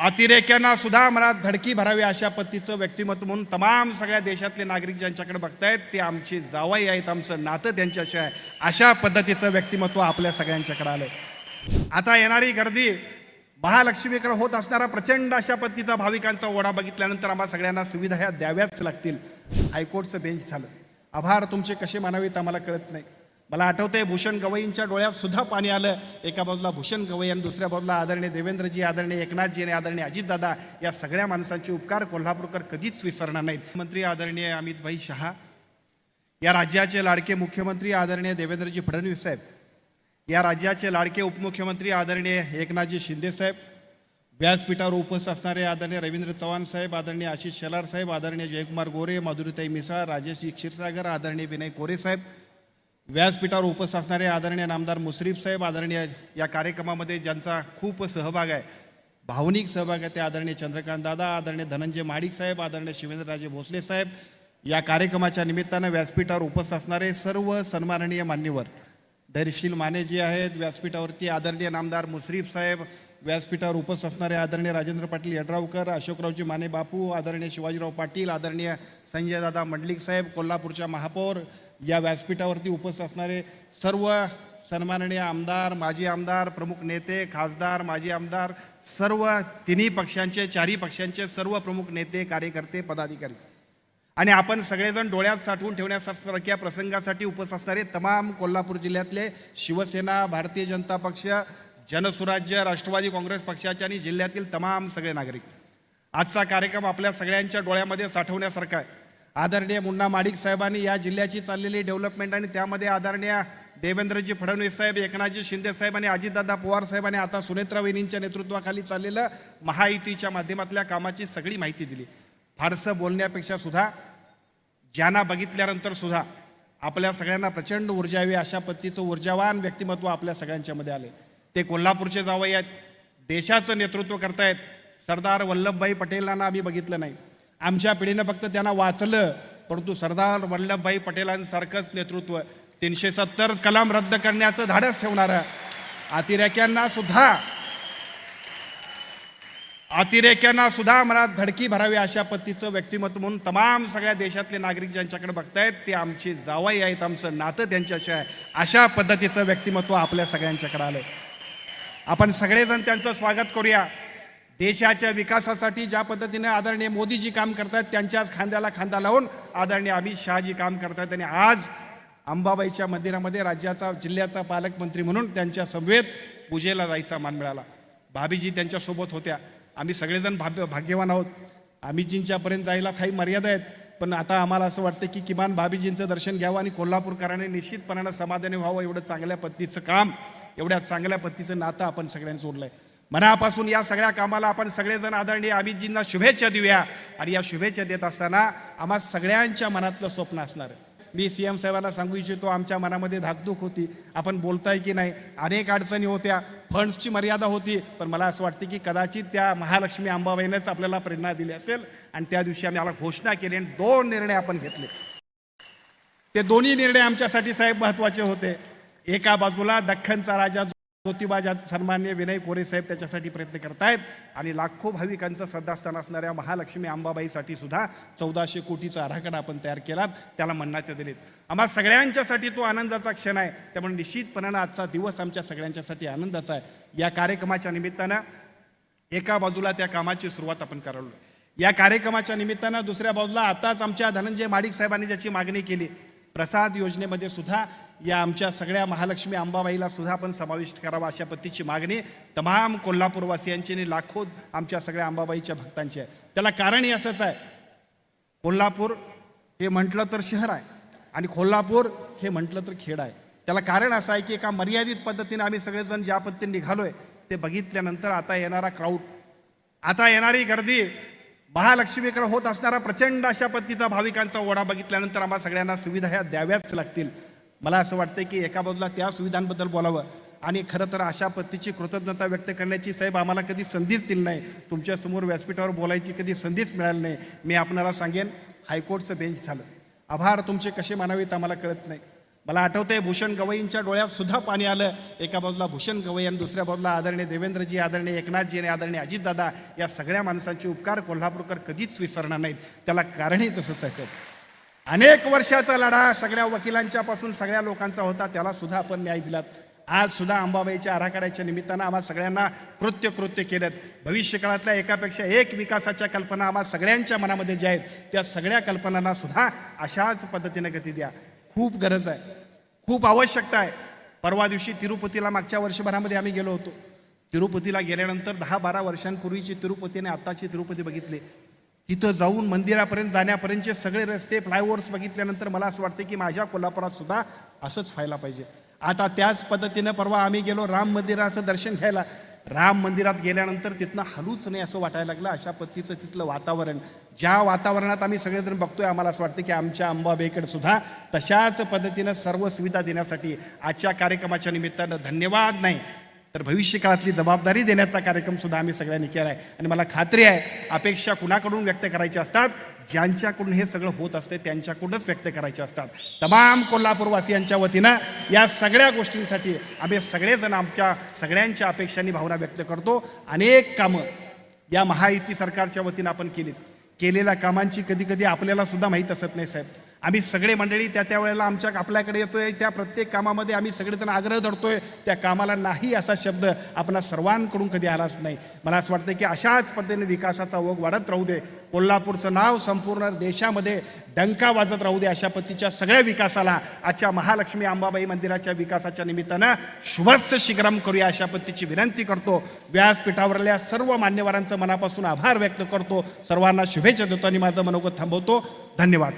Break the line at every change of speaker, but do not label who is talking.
अतिरेक्यांना सुद्धा मनात धडकी भरावी अशा पद्धतीचं व्यक्तिमत्व म्हणून तमाम सगळ्या देशातले नागरिक ज्यांच्याकडे बघतायत ते आमचे जावई आहेत, आमचं नातं त्यांच्याशी आहे, अशा पद्धतीचं व्यक्तिमत्व आपल्या सगळ्यांच्याकडे आलंय। आता येणारी गर्दी महालक्ष्मीकडे होत असणारा प्रचंड अशा पद्धतीचा भाविकांचा ओढा बघितल्यानंतर आम्हाला सगळ्यांना सुविधा ह्या द्याव्याच लागतील। हायकोर्टचं बेंच झालं, आभार तुमचे कसे मानावेत आम्हाला कळत नाही। मला आठवतंय भूषण गवईंच्या डोळ्यात सुद्धा पाणी आलं। एका बाजूला भूषण गवई आणि दुसऱ्या बाजूला आदरणीय देवेंद्रजी, आदरणीय एकनाथजी आणि आदरणीय अजितदादा, या सगळ्या माणसांचे उपकार कोल्हापूरकर कधीच विसरणार नाहीत। मंत्री आदरणीय अमितभाई शहा, या राज्याचे लाडके मुख्यमंत्री आदरणीय देवेंद्रजी फडणवीस साहेब, या राज्याचे लाडके उपमुख्यमंत्री आदरणीय एकनाथजी शिंदे साहेब, व्यासपीठावर उपस्थित असणारे आदरणीय रवींद्र चव्हाण साहेब, आदरणीय आशिष शेलार साहेब, आदरणीय जयकुमार गोरे, माधुरीताई मिसाळ, राजेश क्षीरसागर, आदरणीय विनय कोरे साहेब, व्यासपीठावर उपस्थित असणारे आदरणीय नामदार मुश्रीफ साहेब, आदरणीय या कार्यक्रमामध्ये ज्यांचा खूप सहभाग आहे, भावनिक सहभाग आहे, ते आदरणीय चंद्रकांत दादा, आदरणीय धनंजय महाडिक साहेब, आदरणीय शिवेंद्रराजे भोसले साहेब, या कार्यक्रमाच्या निमित्तानं व्यासपीठावर उपस्थित असणारे सर्व सन्माननीय मान्यवर, धैर्यशील माने जी आहेत व्यासपीठावरती, आदरणीय नामदार मुश्रीफ साहेब, व्यासपीठावर उपस्थित असणारे आदरणीय राजेंद्र पाटील यड्रावकर, अशोकरावजी माने बापू, आदरणीय शिवाजीराव पाटील, आदरणीय संजयदादा मंडलिक साहेब, कोल्हापूरच्या महापौर, या व्यासपीठावरती उपस्थित असणारे सर्व सन्माननीय आमदार, माजी आमदार, प्रमुख नेते, खासदार, माजी आमदार, सर्व तिन्ही पक्षांचे, चारही पक्षांचे सर्व प्रमुख नेते, कार्यकर्ते, पदाधिकारी आणि आपण सगळेजण डोळ्यात साठवून ठेवण्यासारख्या प्रसंगासाठी उपस्थित असणारे तमाम कोल्हापूर जिल्ह्यातले शिवसेना, भारतीय जनता पक्ष, जनसुराज्य, राष्ट्रवादी काँग्रेस पक्षाचे आणि जिल्ह्यातील तमाम सगळे नागरिक, आजचा कार्यक्रम आपल्या सगळ्यांच्या डोळ्यामध्ये साठवण्यासारखा आहे। आदरणीय मुन्ना माडिक साहेबांनी या जिल्ह्याची चाललेली डेव्हलपमेंट आणि त्यामध्ये आदरणीय देवेंद्रजी फडणवीस साहेब, एकनाथजी शिंदे साहेब आणि अजितदादा पवार साहेब आणि आता सुनेत्रा वहिनींच्या नेतृत्वाखाली चाललेलं महायुतीच्या माध्यमातल्या कामाची सगळी माहिती दिली। फारसं बोलण्यापेक्षा सुद्धा ज्यांना बघितल्यानंतर सुद्धा आपल्या सगळ्यांना प्रचंड ऊर्जा यावी अशा पद्धतीचं ऊर्जावान व्यक्तिमत्व आपल्या सगळ्यांच्यामध्ये आले। ते कोल्हापूरचे जावई आहेत, देशाचं नेतृत्व करतायत। सरदार वल्लभभाई पटेलांना आम्ही बघितलं नाही, आमच्या पिढीनं फक्त त्यांना वाचलं, परंतु सरदार वल्लभभाई पटेलांसारखंच नेतृत्व, 370 कलम रद्द करण्याचं धाडस ठेवणारं, अतिरेक्यांना सुद्धा मनात धडकी भरावी अशा पद्धतीचं व्यक्तिमत्व म्हणून तमाम सगळ्या देशातले नागरिक ज्यांच्याकडे बघतायत ते आमचे जावई आहेत, आमचं नातं त्यांच्याशी आहे, अशा पद्धतीचं व्यक्तिमत्व आपल्या सगळ्यांच्याकडे आलंय। आपण सगळेजण त्यांचं स्वागत करूया। देशाच्या विकासासाठी ज्या पद्धतीने आदरणीय मोदीजी काम करतात त्यांच्याच खांद्याला खांदा लावून आदरणीय अमित शहाजी काम करतात आणि आज अंबाबाईच्या मंदिरामध्ये राज्याचा, जिल्ह्याचा पालकमंत्री म्हणून त्यांच्या समवेत पूजेला जायचा मान मिळाला। भाभीजी त्यांच्यासोबत होत्या। आम्ही सगळेजण भाग्यवान आहोत। अमितजींच्यापर्यंत जायला काही मर्यादा आहेत, पण आता आम्हाला असं वाटतं की किमान भाभीजींचं दर्शन घ्यावं आणि कोल्हापूरकरांनी निश्चितपणानं समाधानी व्हावं। एवढं चांगल्या पद्धतीचं काम, एवढ्या चांगल्या पद्धतीचं नातं आपण सगळ्यांनी जोडलं आहे। मनापासून या सगळ्या कामाला आपण सगळेजण आदरणीय अमितजींना शुभेच्छा देऊया आणि या शुभेच्छा देत असताना आम्हा सगळ्यांच्या मनातलं स्वप्न असणार आहे। मी सीएम साहेबांना सांगू इच्छितो, आमच्या मनामध्ये धाकधूक होती, आपण बोलताय की नाही, अनेक अडचणी होत्या, फंड्सची मर्यादा होती, पण मला असं वाटतं की कदाचित त्या महालक्ष्मी अंबाबाईनेच आपल्याला प्रेरणा दिली असेल आणि त्या दिवशी आम्ही आम्हाला घोषणा केली आणि 2 निर्णय आपण घेतले। ते दोन्ही निर्णय आमच्यासाठी साहेब महत्त्वाचे होते। एका बाजूला दख्खनचा राजा ज्योतिबा सन्मान्य विनय कोरे साहेब त्याच्यासाठी प्रयत्न करतायत आणि लाखो भाविकांचं श्रद्धास्थान असणाऱ्या महालक्ष्मी अंबाबाईसाठी सुद्धा 1400 कोटीचा आराखडा आपण तयार केलात, त्याला मान्यता दिलीत। आम्हा सगळ्यांच्यासाठी तो आनंदाचा क्षण आहे, त्यामुळे निश्चितपणानं आजचा दिवस आमच्या सगळ्यांच्यासाठी आनंदाचा आहे। या कार्यक्रमाच्या निमित्तानं एका बाजूला त्या कामाची सुरुवात आपण करालो, या कार्यक्रमाच्या निमित्तानं दुसऱ्या बाजूला आताच आमच्या धनंजय महाडिक साहेबांनी ज्याची मागणी केली, प्रसाद योजनेमध्ये सुद्धा या आमच्या सगळ्या महालक्ष्मी अंबाबाईला सुद्धा आपण समाविष्ट करावा अशा पद्धतीची मागणी तमाम कोल्हापूरवासियांची आणि लाखो आमच्या सगळ्या अंबाबाईच्या भक्तांची आहे। त्याला कारणही असंच आहे, कोल्हापूर हे म्हटलं तर शहर आहे आणि कोल्हापूर हे म्हटलं तर खेड आहे। त्याला कारण असं आहे की एका मर्यादित पद्धतीने आम्ही सगळेजण ज्या पद्धतीने निघालोय ते बघितल्यानंतर आता येणारा क्राऊड, आता येणारी गर्दी, महालक्ष्मीकडे होत असणारा प्रचंड अशा पद्धतीचा भाविकांचा ओढा बघितल्यानंतर आम्हाला सगळ्यांना सुविधा ह्या द्याव्याच लागतील। मला असं वाटतं की एका बाजूला त्या सुविधांबद्दल बोलावं आणि खरं तर अशा पद्धतीची कृतज्ञता व्यक्त करण्याची साहेब आम्हाला कधी संधीच दिली नाही, तुमच्यासमोर व्यासपीठावर बोलायची कधी संधीच मिळाली नाही। मी आपणाला सांगेन, हायकोर्टचं बेंच झालं, आभार तुमचे कसे मानावेत आम्हाला कळत नाही। मला आठवतंय भूषण गवईंच्या डोळ्यात सुद्धा पाणी आलं. एका बाजूला भूषण गवई आणि दुसऱ्या बाजूला आदरणीय देवेंद्रजी, आदरणीय एकनाथजी आणि आदरणीय अजितदादा, या सगळ्या माणसांचे उपकार कोल्हापूरकर कधीच विसरणार नाहीत. त्याला कारणही तसंच आहे. अनेक वर्षाचा लढा सगळ्या वकिलांच्या पासून सगळ्या लोकांचा होता, त्याला सुद्धा आपण न्याय दिलात. आज सुद्धा अंबाबाईच्या आराखड्याच्या निमित्तानं आम्हा सगळ्यांना कृत्य केलेत. भविष्य काळातल्या एकापेक्षा एक विकासाच्या कल्पना आम्हा सगळ्यांच्या मनामध्ये ज्या आहेत त्या सगळ्या कल्पनांना सुद्धा अशाच पद्धतीने गती द्या. खूप गरज आहे, खूप आवश्यकता आहे. परवा दिवशी तिरुपतीला मागच्या वर्षभरामध्ये आम्ही गेलो होतो. तिरुपतीला गेल्यानंतर 10-12 वर्षांपूर्वीची तिरुपती आणि आत्ताची तिरुपती बघितली. तिथं जाऊन मंदिरापर्यंत जाण्यापर्यंतचे सगळे रस्ते, फ्लायओव्हर्स बघितल्यानंतर मला असं वाटतं की माझ्या कोल्हापुरात सुद्धा असंच व्हायला पाहिजे. आता त्याच पद्धतीनं परवा आम्ही गेलो राम मंदिराचं दर्शन घ्यायला. राम मंदिरात गेल्यानंतर तिथनं हलूच नाही असं वाटायला लागलं. अशा पद्धतीचं तिथलं वातावरण, ज्या वातावरणात आम्ही सगळेजण बघतोय, आम्हाला असं वाटतं की आमच्या अंबाबाईकडे सुद्धा तशाच पद्धतीनं सर्व सुविधा देण्यासाठी आजच्या कार्यक्रमाच्या निमित्तानं धन्यवाद नाही तर भविष्य काळातली जबाबदारी देण्याचा कार्यक्रम सुद्धा आम्ही सगळ्यांनी केला आहे. आणि मला खात्री आहे, अपेक्षा कुणाकडून व्यक्त करायच्या असतात, ज्यांच्याकडून हे सगळं होत असते त्यांच्याकडूनच व्यक्त करायचे असतात. तमाम कोल्हापूरवासियांच्या वतीनं या सगळ्या गोष्टींसाठी आम्ही सगळेजण आमच्या सगळ्यांच्या अपेक्षांनी भावना व्यक्त करतो. अनेक कामं या महायुती सरकारच्या वतीनं आपण केलेल्या कामांची कधी कधी आपल्याला सुद्धा माहीत असत नाही साहेब. आम्ही सगळे मंडळी त्या वेळेला आपल्याकडे येतोय, त्या प्रत्येक कामामध्ये आम्ही सगळेजण आग्रह धरतोय, त्या कामाला नाही असा शब्द आपणा सर्वांकडून कधी आलाच नाही. मला असं वाटतं की अशाच पद्धतीने विकासाचा ओघ वाढत राहू दे, कोल्हापूरचं नाव संपूर्ण देशामध्ये डंका वाजत राहू दे. अशा पद्धतीच्या सगळ्या विकासाला आजच्या महालक्ष्मी अंबाबाई मंदिराच्या विकासाच्या निमित्तानं शुभस्य शीघ्रम करूया अशा पद्धतीची विनंती करतो. व्यासपीठावरल्या सर्व मान्यवरांचं मनापासून आभार व्यक्त करतो. सर्वांना शुभेच्छा देतो आणि माझं मनोगत थांबवतो. धन्यवाद.